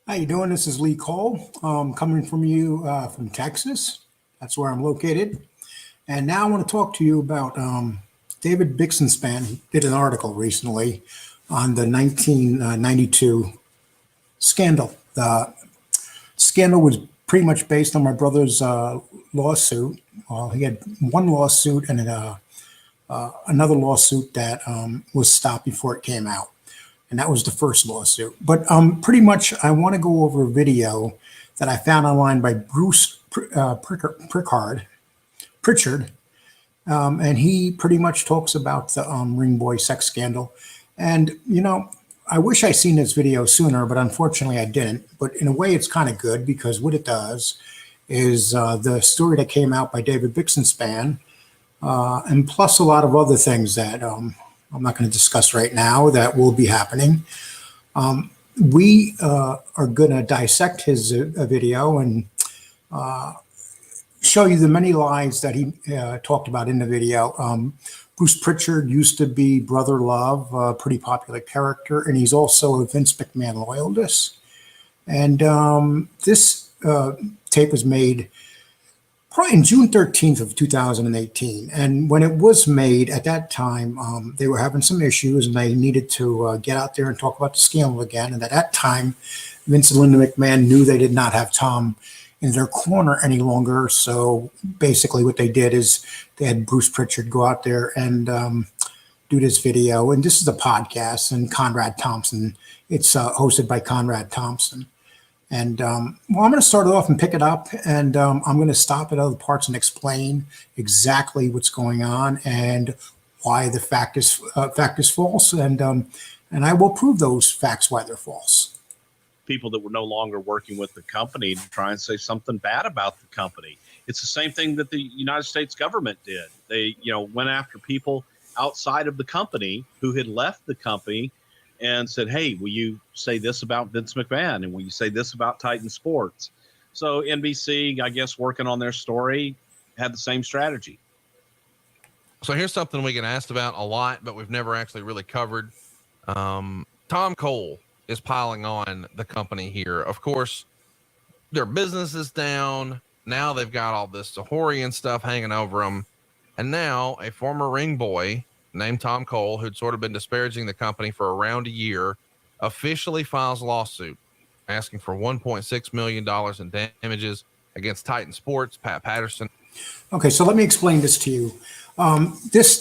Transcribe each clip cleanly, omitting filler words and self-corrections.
How you doing? This is Lee Cole, coming from you from Texas. That's where I'm located. And now I want to talk to you about David Bixenspan. He did an article recently on the 1992 scandal. The scandal was pretty much based on my brother's lawsuit. He had one lawsuit and another lawsuit that was stopped before it came out, and that was the first lawsuit. But pretty much, I want to go over a video that I found online by Bruce Prichard, and he pretty much talks about the Ring Boy sex scandal. And I wish I seen this video sooner, but unfortunately I didn't. But in a way, it's kind of good because what it does is the story that came out by David Bixenspan, and plus a lot of other things that I'm not going to discuss right now that will be happening. We are going to dissect his video and show you the many lies that he talked about in the video. Bruce Prichard used to be Brother Love, a pretty popular character, and he's also a Vince McMahon loyalist. And this tape was made probably in June 13th of 2018. And when it was made at that time, they were having some issues and they needed to get out there and talk about the scandal again. And at that time, Vince and Linda McMahon knew they did not have Tom in their corner any longer. So basically what they did is they had Bruce Prichard go out there and do this video. And this is a podcast, and Conrad Thompson. It's hosted by Conrad Thompson. And I'm going to start it off and pick it up, and I'm going to stop at other parts and explain exactly what's going on and why the fact is false, and I will prove those facts why they're false. People that were no longer working with the company to try and say something bad about the company. It's the same thing that the United States government did. They, went after people outside of the company who had left the company and said, hey, will you say this about Vince McMahon? And will you say this about Titan Sports? So NBC, I guess, working on their story, had the same strategy. So here's something we get asked about a lot, but we've never actually really covered. Tom Cole is piling on the company here. Of course, their business is down. Now they've got all this Sahorian stuff hanging over them. And now a former ring boy named Tom Cole, who'd sort of been disparaging the company for around a year, officially files a lawsuit asking for $1.6 million in damages against Titan Sports, Pat Patterson. Okay, so let me explain this to you. This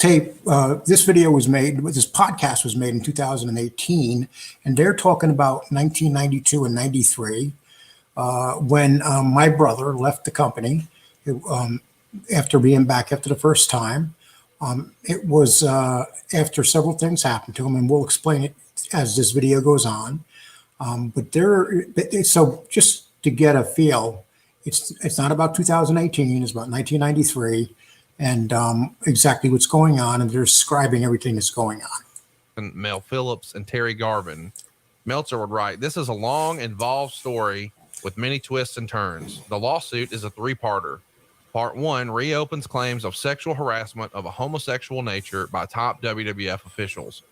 video was made, this podcast was made in 2018, and they're talking about 1992 and 93, when my brother left the company after being back after the first time. It was after several things happened to him, and we'll explain it as this video goes on. So just to get a feel, it's not about 2018, it's about 1993, and exactly what's going on, and they're describing everything that's going on. And Mel Phillips and Terry Garvin. Meltzer would write, this is a long, involved story with many twists and turns. The lawsuit is a three-parter. Part one reopens claims of sexual harassment of a homosexual nature by top WWF officials.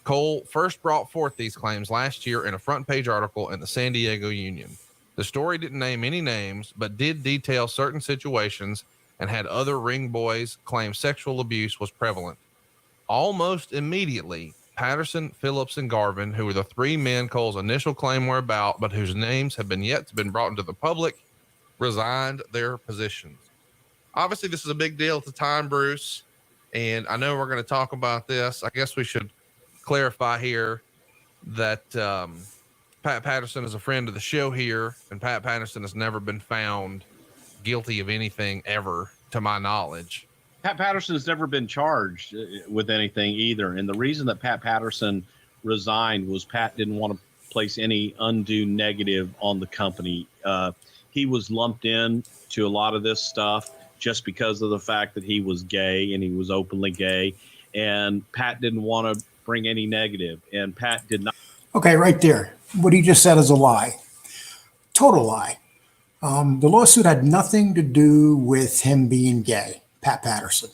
Cole first brought forth these claims last year in a front page article in the San Diego Union. The story didn't name any names, but did detail certain situations and had other ring boys claim sexual abuse was prevalent. Almost immediately, Patterson, Phillips, and Garvin, who were the three men Cole's initial claim were about, but whose names have been yet to be brought into the public, resigned their positions. Obviously, this is a big deal at the time, Bruce, and I know we're going to talk about this. I guess we should clarify here that Pat Patterson is a friend of the show here, and Pat Patterson has never been found guilty of anything ever, to my knowledge. Pat Patterson has never been charged with anything either. And the reason that Pat Patterson resigned was Pat didn't want to place any undue negative on the company. He was lumped in to a lot of this stuff just because of the fact that he was gay and he was openly gay. And Pat didn't want to bring any negative. And Pat did not. Okay, right there. What he just said is a lie. Total lie. The lawsuit had nothing to do with him being gay, Pat Patterson.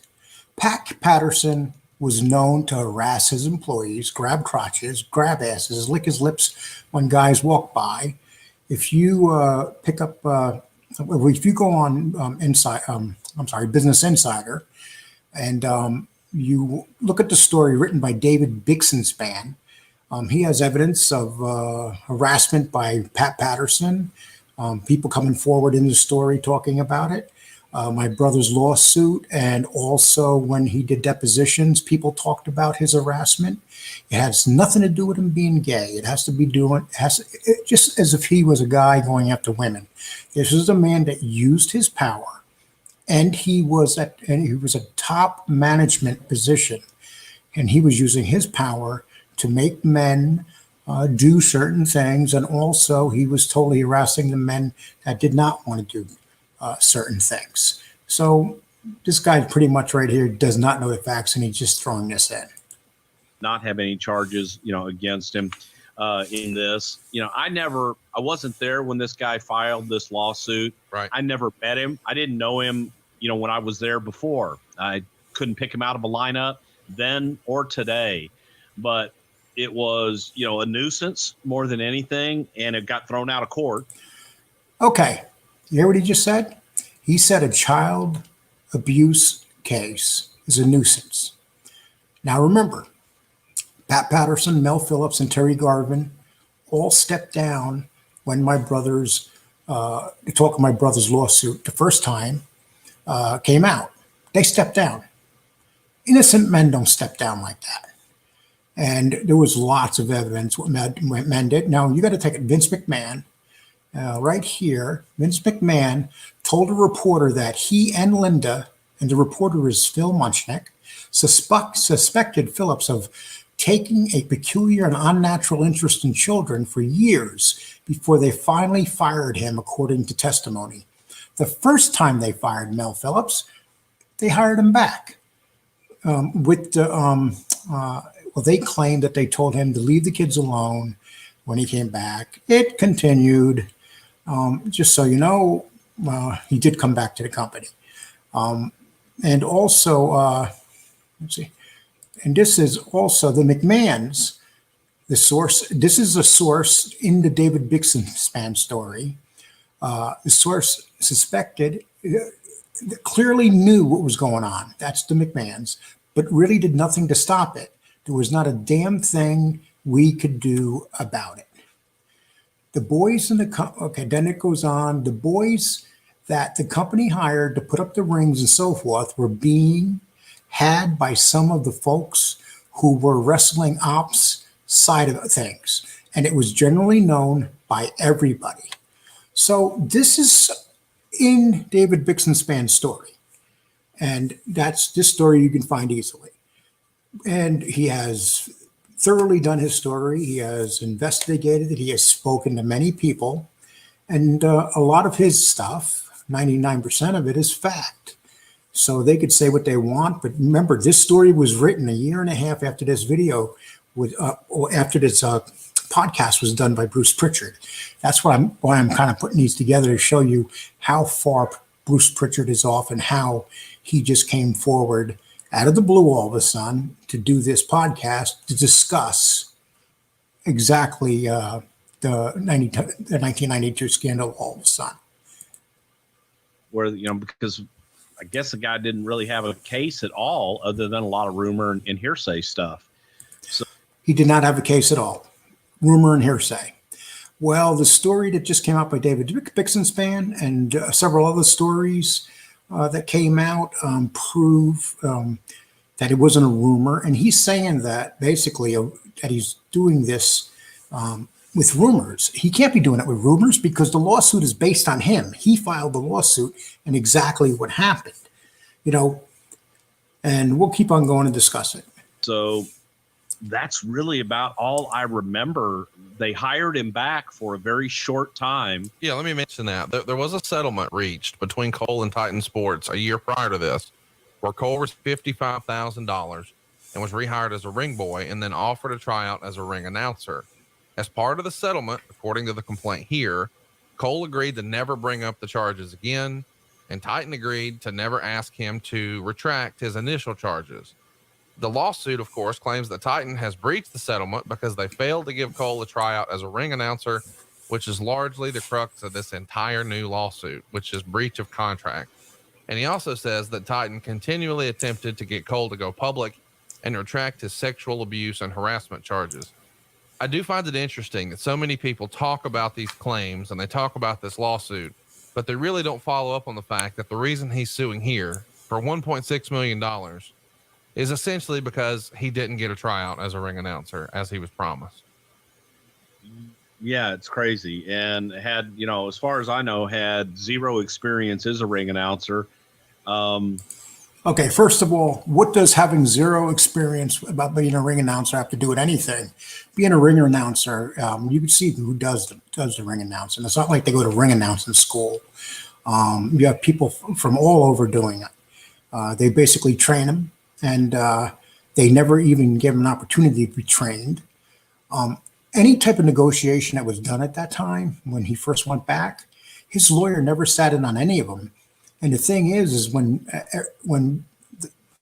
Pat Patterson was known to harass his employees, grab crotches, grab asses, lick his lips when guys walked by. if you pick up, if you go on Business Insider, and you look at the story written by David Bixenspan, he has evidence of harassment by Pat Patterson, people coming forward in the story talking about it. My brother's lawsuit, and also when he did depositions, people talked about his harassment. It has nothing to do with him being gay. It has to be just as if he was a guy going after women. This is a man that used his power, and he was a top management position, and he was using his power to make men do certain things, and also he was totally harassing the men that did not want to do certain things. So this guy pretty much right here does not know the facts, and he's just throwing this in. Not have any charges, against him in this. I wasn't there when this guy filed this lawsuit. Right. I never met him. I didn't know him, when I was there before. I couldn't pick him out of a lineup then or today. But it was, a nuisance more than anything, and it got thrown out of court. Okay. You hear what he just said? He said a child abuse case is a nuisance. Now remember, Pat Patterson, Mel Phillips, and Terry Garvin all stepped down when my brother's lawsuit the first time came out. They stepped down. Innocent men don't step down like that. And there was lots of evidence what men did. Now you got to take it. Vince McMahon. Right here, Vince McMahon told a reporter that he and Linda, and the reporter is Phil Munchnick, suspected Phillips of taking a peculiar and unnatural interest in children for years before they finally fired him, according to testimony. The first time they fired Mel Phillips, they hired him back. They claimed that they told him to leave the kids alone when he came back. It continued. Just so you know, he did come back to the company. And also, let's see. And this is also the McMahons, the source. This is a source in the David Bixenspan story. The source suspected, clearly knew what was going on. That's the McMahons, but really did nothing to stop it. There was not a damn thing we could do about it. The boys in then it goes on. The boys that the company hired to put up the rings and so forth were being had by some of the folks who were wrestling ops side of things. And it was generally known by everybody. So this is in David Bixenspan's story. And this story you can find easily. And he has thoroughly done his story. He has investigated it. He has spoken to many people. And a lot of his stuff, 99% of it, is fact. So they could say what they want. But remember, this story was written a year and a half after this video, or after this podcast was done by Bruce Prichard. That's why I'm kind of putting these together to show you how far Bruce Prichard is off and how he just came forward out of the blue all of a sudden to do this podcast to discuss exactly the 1992 scandal all of a sudden. Where, because I guess the guy didn't really have a case at all other than a lot of rumor and hearsay stuff. So he did not have a case at all. Rumor and hearsay. Well, the story that just came out by David Bixenspan and several other stories that came out prove that it wasn't a rumor. And he's saying that basically that he's doing this with rumors. He can't be doing it with rumors because the lawsuit is based on him. He filed the lawsuit and exactly what happened, and we'll keep on going and discuss it. So that's really about all I remember. They hired him back for a very short time. Yeah, let me mention that. There was a settlement reached between Cole and Titan Sports a year prior to this, where Cole was $55,000 and was rehired as a ring boy and then offered a tryout as a ring announcer. As part of the settlement, according to the complaint here, Cole agreed to never bring up the charges again, and Titan agreed to never ask him to retract his initial charges. The lawsuit, of course, claims that Titan has breached the settlement because they failed to give Cole a tryout as a ring announcer which is largely the crux of this entire new lawsuit, which is breach of contract. And he also says that Titan continually attempted to get Cole to go public and retract his sexual abuse and harassment charges. I do find it interesting that so many people talk about these claims and they talk about this lawsuit, but they really don't follow up on the fact that the reason he's suing here for $1.6 million is essentially because he didn't get a tryout as a ring announcer as he was promised. Yeah, it's crazy. And had, you know, as far as I know, had zero experience as a ring announcer. Okay, first of all, what does having zero experience about being a ring announcer have to do with anything? Being a ring announcer, you can see who does the ring announcing. It's not like they go to ring announcing school. You have people from all over doing it. They basically train them, and they never even give them an opportunity to be trained. Any type of negotiation that was done at that time when he first went back, his lawyer never sat in on any of them. And the thing is when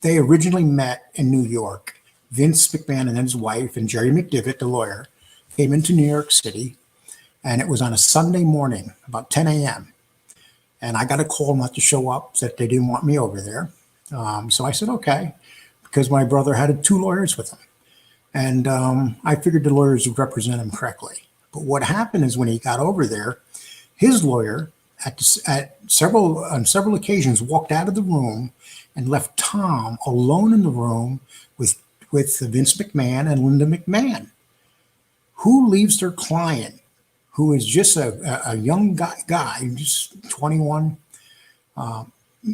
they originally met in New York, Vince McMahon and his wife and Jerry McDivitt, the lawyer, came into New York City, and it was on a Sunday morning, about 10 a.m. And I got a call not to show up, that they didn't want me over there. So I said, okay, because my brother had 2 lawyers with him. And I figured the lawyers would represent him correctly. But what happened is when he got over there, his lawyer on several occasions walked out of the room and left Tom alone in the room with Vince McMahon and Linda McMahon. Who leaves their client, who is just a young guy, just 21,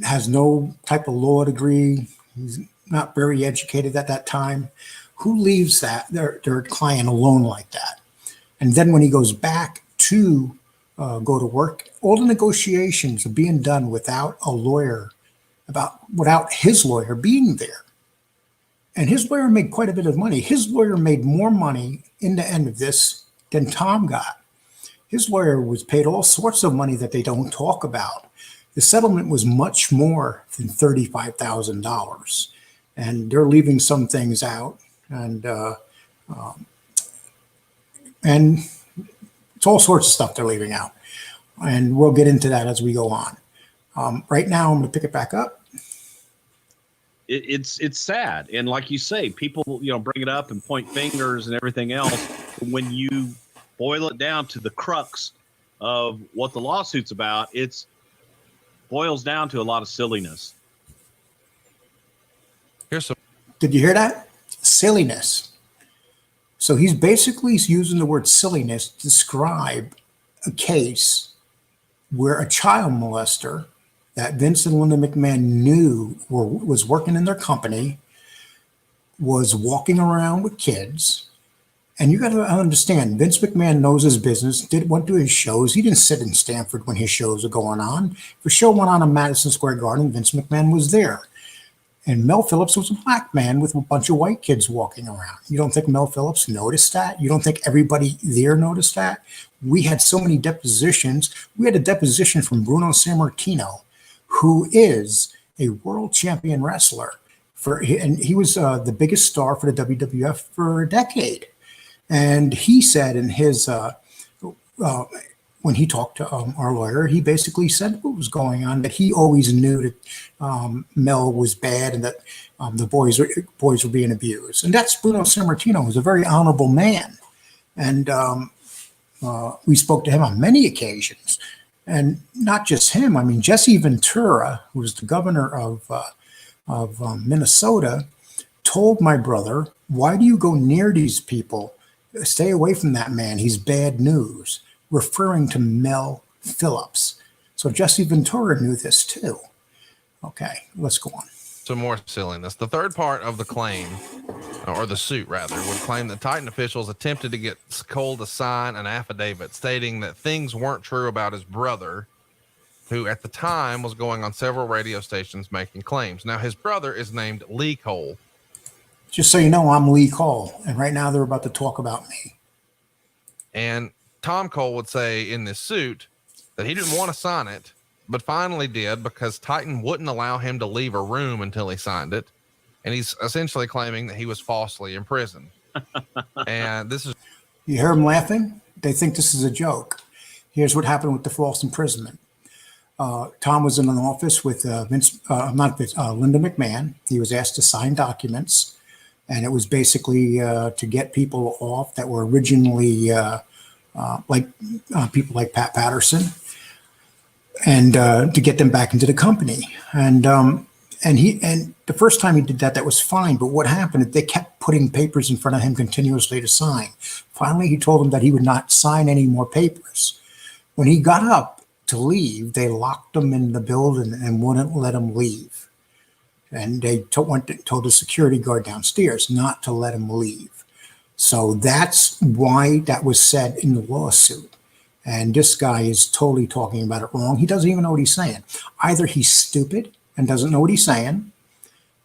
has no type of law degree, he's not very educated at that time. Who leaves their client alone like that? And then when he goes back to go to work, all the negotiations are being done without a lawyer, without his lawyer being there. And his lawyer made quite a bit of money. His lawyer made more money in the end of this than Tom got. His lawyer was paid all sorts of money that they don't talk about. The settlement was much more than $35,000. And they're leaving some things out. And it's all sorts of stuff they're leaving out. And we'll get into that as we go on. Right now, I'm going to pick it back up. It's sad. And like you say, people, bring it up and point fingers and everything else. When you boil it down to the crux of what the lawsuit's about, it boils down to a lot of silliness. Did you hear that? Silliness. So he's basically using the word silliness to describe a case where a child molester that Vince and Linda McMahon knew was working in their company was walking around with kids. And you got to understand, Vince McMahon knows his business, went to his shows. He didn't sit in Stamford when his shows were going on. If a show went on in Madison Square Garden, Vince McMahon was there. And Mel Phillips was a black man with a bunch of white kids walking around. You don't think Mel Phillips noticed that? You don't think everybody there noticed that? We had so many depositions. We had a deposition from Bruno Sammartino, who is a world champion wrestler. And he was the biggest star for the WWF for a decade. And he said in his, when he talked to our lawyer, he basically said what was going on, that he always knew that Mel was bad and that the boys were being abused. And that's Bruno Sammartino, who's a very honorable man. And we spoke to him on many occasions. And not just him. I mean, Jesse Ventura, who was the governor of Minnesota, told my brother, "Why do you go near these people? Stay away from that man. He's bad news," referring to Mel Phillips. So Jesse Ventura knew this too. Okay, let's go on. Some more silliness. The third part of the claim, or the suit rather, would claim that Titan officials attempted to get Cole to sign an affidavit stating that things weren't true about his brother, who at the time was going on several radio stations making claims. Now, his brother is named Lee Cole. Just so you know, I'm Lee Cole, and right now they're about to talk about me. And Tom Cole would say in this suit that he didn't want to sign it, but finally did because Titan wouldn't allow him to leave a room until he signed it. And he's essentially claiming that he was falsely imprisoned. And this is... You hear them laughing? They think this is a joke. Here's what happened with the false imprisonment. Tom was in an office with Linda McMahon. He was asked to sign documents, and it was basically to get people off that were originally people like Pat Patterson, and to get them back into the company. And the first time he did that, that was fine. But what happened? They kept putting papers in front of him continuously to sign. Finally, he told them that he would not sign any more papers. When he got up to leave, they locked him in the building and wouldn't let him leave. And they told the security guard downstairs not to let him leave. So that's why that was said in the lawsuit. And this guy is totally talking about it wrong. He doesn't even know what he's saying. Either he's stupid and doesn't know what he's saying,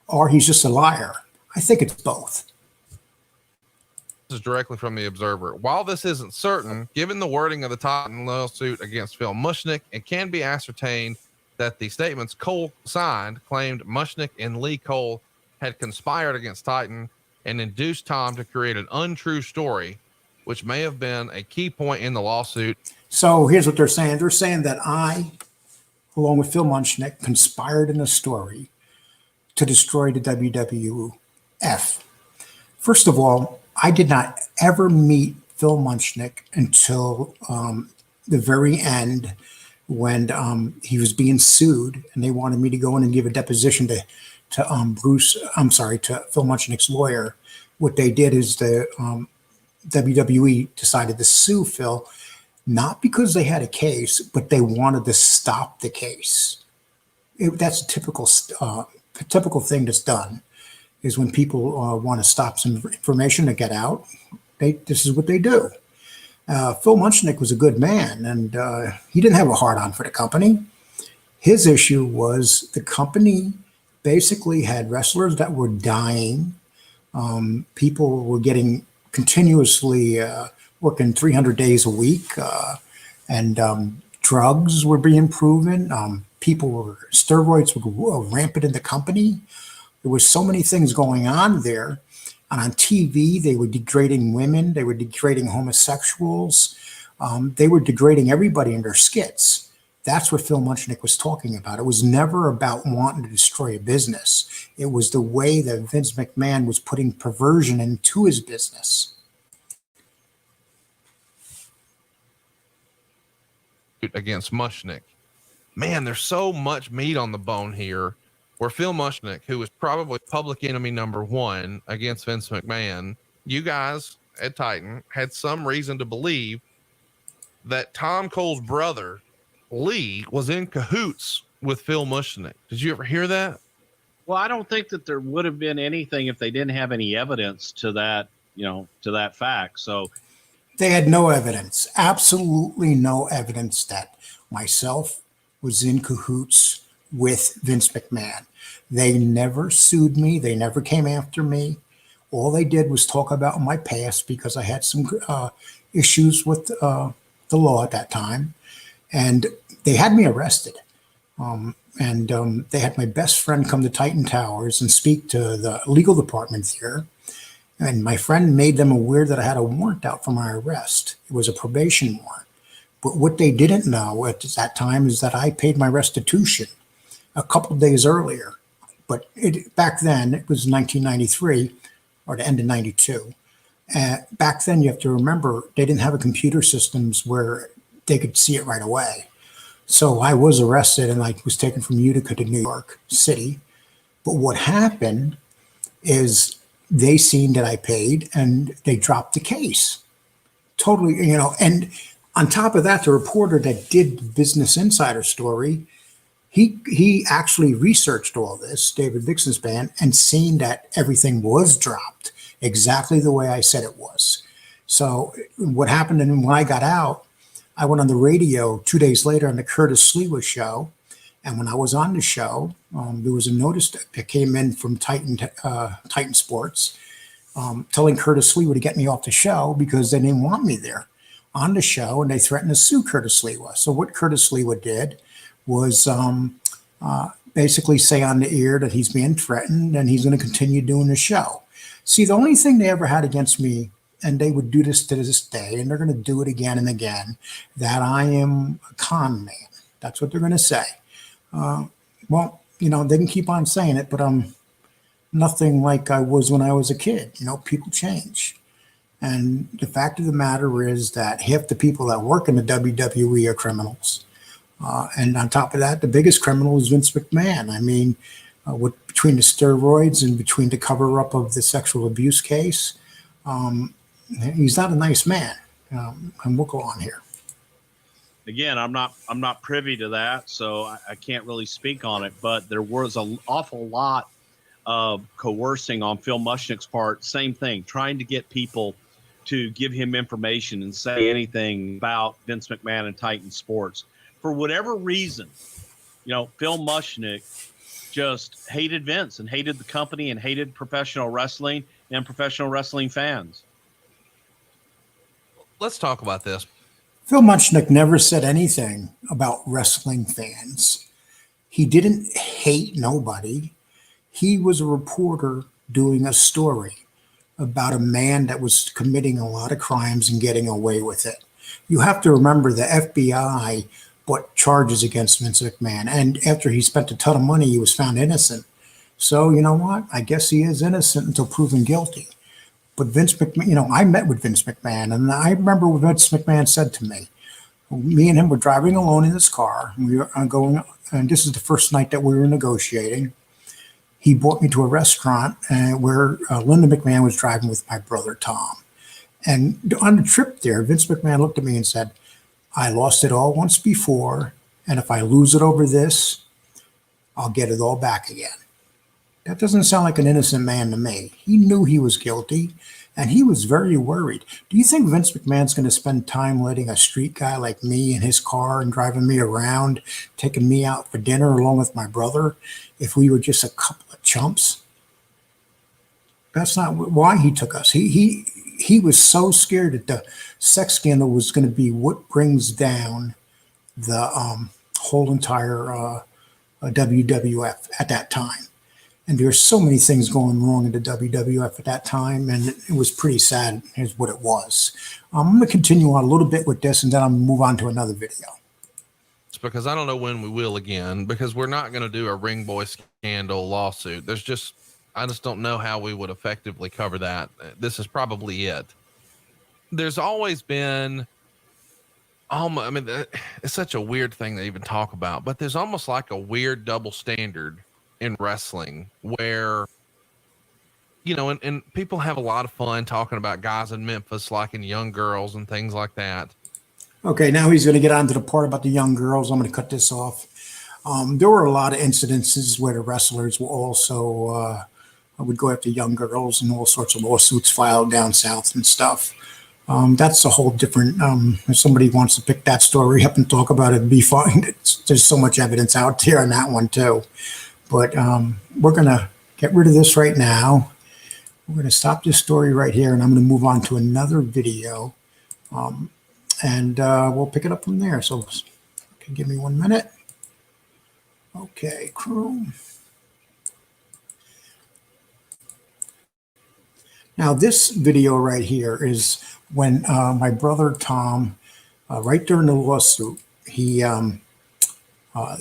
or he's just a liar. I think it's both. This is directly from the Observer. While this isn't certain, given the wording of the Titan lawsuit against Phil Mushnick, it can be ascertained that the statements Cole signed claimed Mushnick and Lee Cole had conspired against Titan and induced Tom to create an untrue story, which may have been a key point in the lawsuit. So here's what they're saying. They're saying that I, along with Phil Mushnick, conspired in a story to destroy the WWF. First of all, I did not ever meet Phil Mushnick until the very end, when he was being sued, and they wanted me to go in and give a deposition to Phil Mushnick's lawyer. What they did is the WWE decided to sue Phil, not because they had a case, but they wanted to stop the case. That's a typical thing that's done, is when people want to stop some information to get out, this is what they do. Phil Mushnick was a good man, and he didn't have a hard-on for the company. His issue was the company basically had wrestlers that were dying. People were getting continuously working 300 days a week, and drugs were being proven. Steroids were rampant in the company. There was so many things going on there. And on TV, they were degrading women. They were degrading homosexuals. They were degrading everybody in their skits. That's what Phil Mushnick was talking about. It was never about wanting to destroy a business. It was the way that Vince McMahon was putting perversion into his business. Against Mushnick. Man, there's so much meat on the bone here, where Phil Mushnick, who was probably public enemy number one against Vince McMahon, you guys at Titan had some reason to believe that Tom Cole's brother, Lee, was in cahoots with Phil Mushnick. Did you ever hear that? Well, I don't think that there would have been anything if they didn't have any evidence to that, to that fact. So they had no evidence, absolutely no evidence that myself was in cahoots with Vince McMahon. They never sued me. They never came after me. All they did was talk about my past, because I had some issues with the law at that time. And they had me arrested. They had my best friend come to Titan Towers and speak to the legal department here. And my friend made them aware that I had a warrant out for my arrest. It was a probation warrant. But what they didn't know at that time is that I paid my restitution a couple of days earlier. But back then, it was 1993, or the end of 92. Back then, you have to remember, they didn't have a computer systems where they could see it right away. So I was arrested, and I was taken from Utica to New York City. But what happened is they seen that I paid, and they dropped the case. Totally, and on top of that, the reporter that did the Business Insider story, he actually researched all this, David Bixenspan, and seen that everything was dropped exactly the way I said it was. So what happened, and when I got out, I went on the radio 2 days later on the Curtis Sliwa show. And when I was on the show, there was a notice that came in from Titan Sports telling Curtis Sliwa to get me off the show because they didn't want me there on the show, and they threatened to sue Curtis Sliwa. So what Curtis Sliwa did was basically say on the ear that he's being threatened and he's going to continue doing the show. See, the only thing they ever had against me and they would do this to this day, and they're going to do it again and again, that I am a con man. That's what they're going to say. Well, they can keep on saying it, but I'm nothing like I was when I was a kid. People change. And the fact of the matter is that half the people that work in the WWE are criminals. And on top of that, the biggest criminal is Vince McMahon. I mean, between the steroids and between the cover-up of the sexual abuse case, he's not a nice man. And we'll go on here. Again, I'm not privy to that, so I can't really speak on it. But there was an awful lot of coercing on Phil Mushnick's part. Same thing, trying to get people to give him information and say anything about Vince McMahon and Titan Sports. For whatever reason, Phil Mushnick just hated Vince and hated the company and hated professional wrestling and professional wrestling fans. Let's talk about this. Phil Mushnick never said anything about wrestling fans. He didn't hate nobody. He was a reporter doing a story about a man that was committing a lot of crimes and getting away with it. You have to remember the FBI brought charges against Vince McMahon, and after he spent a ton of money, he was found innocent. So you know what? I guess he is innocent until proven guilty. But Vince McMahon, I met with Vince McMahon, and I remember what Vince McMahon said to me. Me and him were driving alone in his car. We were going, and this is the first night that we were negotiating. He brought me to a restaurant where Linda McMahon was driving with my brother, Tom. And on the trip there, Vince McMahon looked at me and said, I lost it all once before, and if I lose it over this, I'll get it all back again. That doesn't sound like an innocent man to me. He knew he was guilty, and he was very worried. Do you think Vince McMahon's going to spend time letting a street guy like me in his car and driving me around, taking me out for dinner along with my brother, if we were just a couple of chumps? That's not why he took us. He was so scared that the sex scandal was going to be what brings down the whole entire WWF at that time. And there's so many things going wrong in the WWF at that time, and it was pretty sad is what it was. I'm going to continue on a little bit with this, and then I'm going to move on to another video. It's because I don't know when we will again, because we're not going to do a Ring Boy Scandal lawsuit. I just don't know how we would effectively cover that. This is probably it. There's always been, it's such a weird thing to even talk about, but there's almost like a weird double standard in wrestling where, and people have a lot of fun talking about guys in Memphis liking young girls and things like that. Okay, now he's going to get on to the part about the young girls. I'm going to cut this off. There were a lot of incidences where the wrestlers were also would go after young girls, and all sorts of lawsuits filed down south and stuff. That's a whole different, if somebody wants to pick that story up and talk about it, it'd be fine. There's so much evidence out there on that one too. But we're going to get rid of this right now. We're going to stop this story right here, and I'm going to move on to another video. And we'll pick it up from there. So okay, give me 1 minute. Okay, Chrome. Now this video right here is when my brother Tom, right during the lawsuit, he the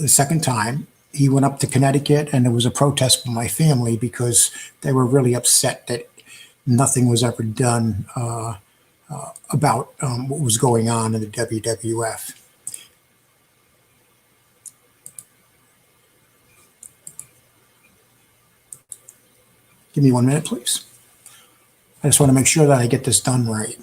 second time, he went up to Connecticut, and there was a protest from my family because they were really upset that nothing was ever done about what was going on in the WWF. Give me 1 minute, please. I just want to make sure that I get this done right.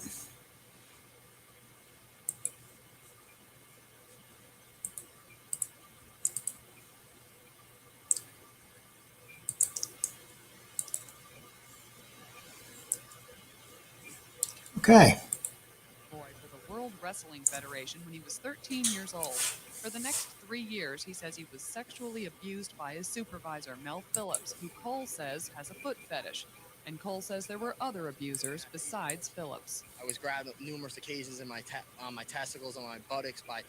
Okay. For the World Wrestling Federation when he was 13 years old. For the next 3 years, he says he was sexually abused by his supervisor, Mel Phillips, who Cole says has a foot fetish. And Cole says there were other abusers besides Phillips. was grabbed on numerous occasions in on my testicles, on my buttocks by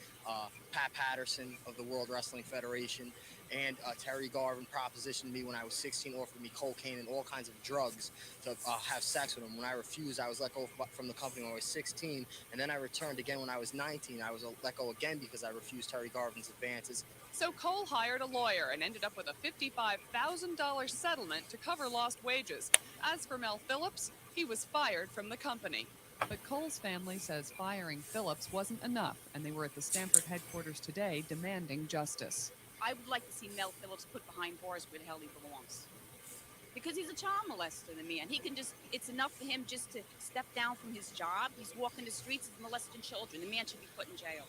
Pat Patterson of the World Wrestling Federation, and Terry Garvin propositioned me when I was 16, offered me cocaine and all kinds of drugs to have sex with him. When I refused, I was let go from the company when I was 16, and then I returned again when I was 19. I was let go again because I refused Terry Garvin's advances. So Cole hired a lawyer and ended up with a $55,000 settlement to cover lost wages. As for Mel Phillips, he was fired from the company. But Cole's family says firing Phillips wasn't enough, and they were at the Stamford headquarters today demanding justice. I would like to see Mel Phillips put behind bars where the hell he belongs. Because he's a child molester, the man. He can just, it's enough for him just to step down from his job. He's walking the streets, he's molesting children. The man should be put in jail.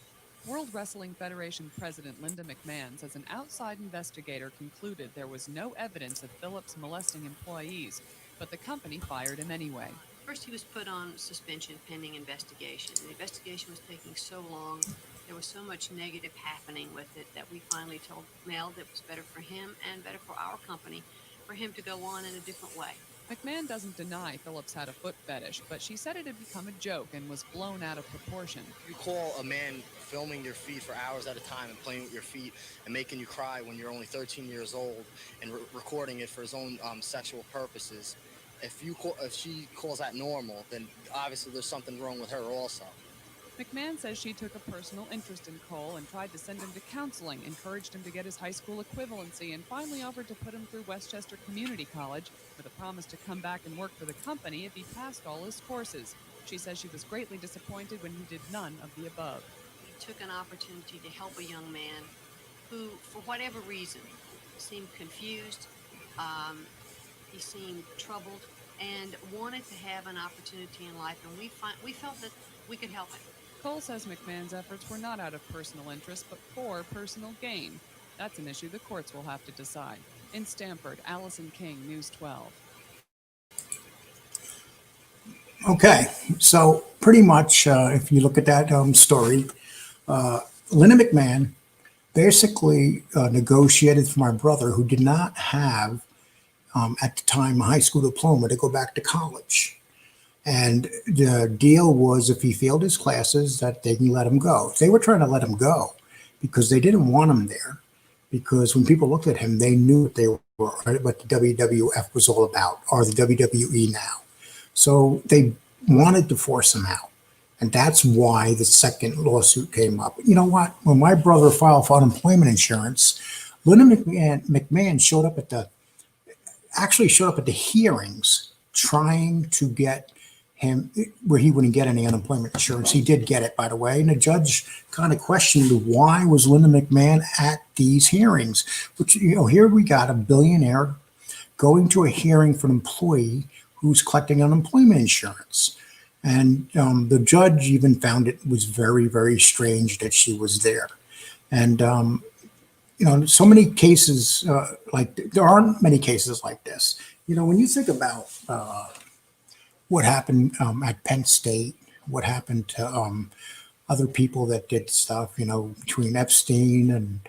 World Wrestling Federation President Linda McMahon says an outside investigator concluded there was no evidence of Phillips molesting employees, but the company fired him anyway. First, he was put on suspension pending investigation. The investigation was taking so long. There was so much negative happening with it that we finally told Mel that it was better for him and better for our company for him to go on in a different way. McMahon doesn't deny Phillips had a foot fetish, but she said it had become a joke and was blown out of proportion. You call a man filming your feet for hours at a time and playing with your feet and making you cry when you're only 13 years old and recording it for his own sexual purposes. If she calls that normal, then obviously there's something wrong with her also. McMahon says she took a personal interest in Cole and tried to send him to counseling, encouraged him to get his high school equivalency, and finally offered to put him through Westchester Community College with a promise to come back and work for the company if he passed all his courses. She says she was greatly disappointed when he did none of the above. He took an opportunity to help a young man who, for whatever reason, seemed confused, he seemed troubled, and wanted to have an opportunity in life, and we felt that we could help him. Cole says McMahon's efforts were not out of personal interest, but for personal gain. That's an issue the courts will have to decide. In Stamford, Allison King, News 12. Okay, so pretty much, if you look at that story, Linda McMahon basically negotiated for my brother, who did not have, at the time, a high school diploma, to go back to college. And the deal was, if he failed his classes, that they can let him go. They were trying to let him go because they didn't want him there. Because when people looked at him, they knew what they were, what the WWF was all about, or the WWE now. So they wanted to force him out. And that's why the second lawsuit came up. You know what? When my brother filed for unemployment insurance, Linda McMahon showed up at the hearings trying to get him where he wouldn't get any unemployment insurance. He did get it, by the way. And the judge kind of questioned, why was Linda McMahon at these hearings? Which, you know, here we got a billionaire going to a hearing for an employee who's collecting unemployment insurance. And the judge even found it was very, very strange that she was there. And, you know, so many cases there aren't many cases like this. You know, when you think about what happened at Penn State, what happened to other people that did stuff, you know, between Epstein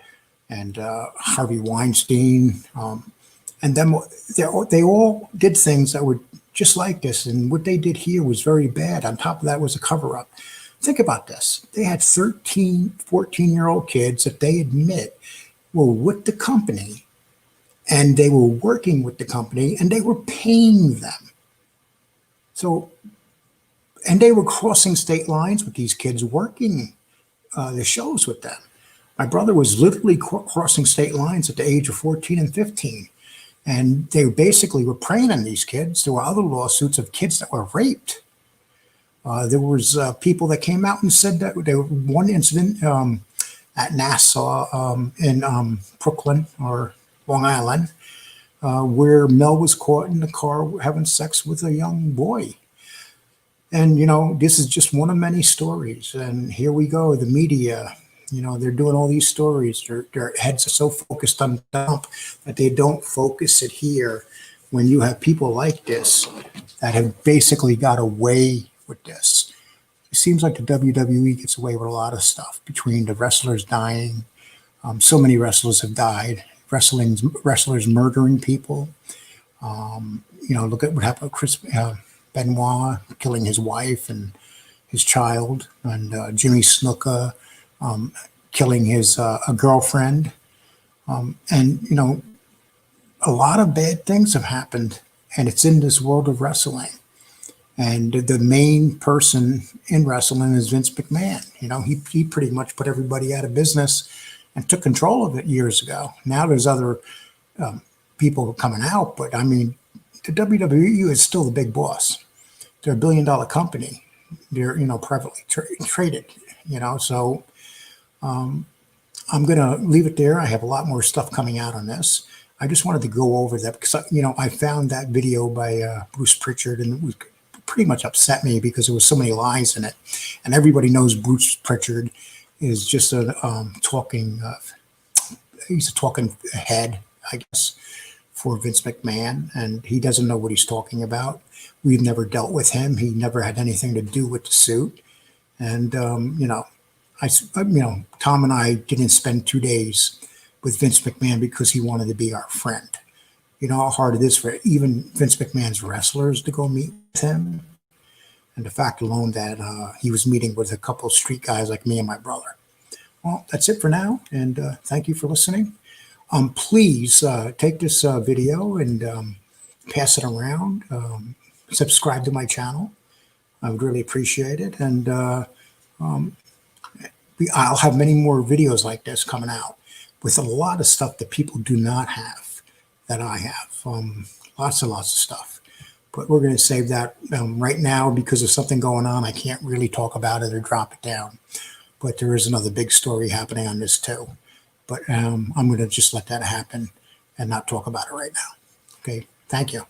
and Harvey Weinstein, and then they all did things that were just like this. And what they did here was very bad. On top of that was a cover-up. Think about this. They had 13, 14-year-old kids that they admit were with the company, and they were working with the company, and they were paying them. So, and they were crossing state lines with these kids, working the shows with them. My brother was literally crossing state lines at the age of 14 and 15. And they basically were preying on these kids. There were other lawsuits of kids that were raped. There was people that came out and said that there was one incident at Nassau in Brooklyn or Long Island, where Mel was caught in the car having sex with a young boy. And, you know, this is just one of many stories. And here we go, the media, you know, they're doing all these stories. Their heads are so focused on dump that they don't focus it here when you have people like this that have basically got away with this. It seems like the WWE gets away with a lot of stuff, between the wrestlers dying. So many wrestlers have died. Wrestlers murdering people. You know, look at what happened with Chris Benoit killing his wife, and his child, and Jimmy Snuka killing his a girlfriend. And, you know, a lot of bad things have happened, and it's in this world of wrestling. And the main person in wrestling is Vince McMahon. You know, he pretty much put everybody out of business and took control of it years ago. Now there's other people coming out, but I mean, the WWE is still the big boss. They're $1 billion company. They're, you know, privately traded, you know, so I'm going to leave it there. I have a lot more stuff coming out on this. I just wanted to go over that because, you know, I found that video by Bruce Prichard, and it was pretty much upset me because there was so many lies in it. And everybody knows Bruce Prichard is just a he's a talking head, I guess, for Vince McMahon, and he doesn't know what he's talking about. We've never dealt with him. He never had anything to do with the suit. And, you know, Tom and I didn't spend 2 days with Vince McMahon because he wanted to be our friend. You know how hard it is for even Vince McMahon's wrestlers to go meet with him. And the fact alone that he was meeting with a couple of street guys like me and my brother. Well, that's it for now. And thank you for listening. Please take this video and pass it around. Subscribe to my channel. I would really appreciate it. And I'll have many more videos like this coming out with a lot of stuff that people do not have that I have. Lots and lots of stuff. But we're going to save that right now because of something going on. I can't really talk about it or drop it down. But there is another big story happening on this too. But I'm going to just let that happen and not talk about it right now. Okay, thank you.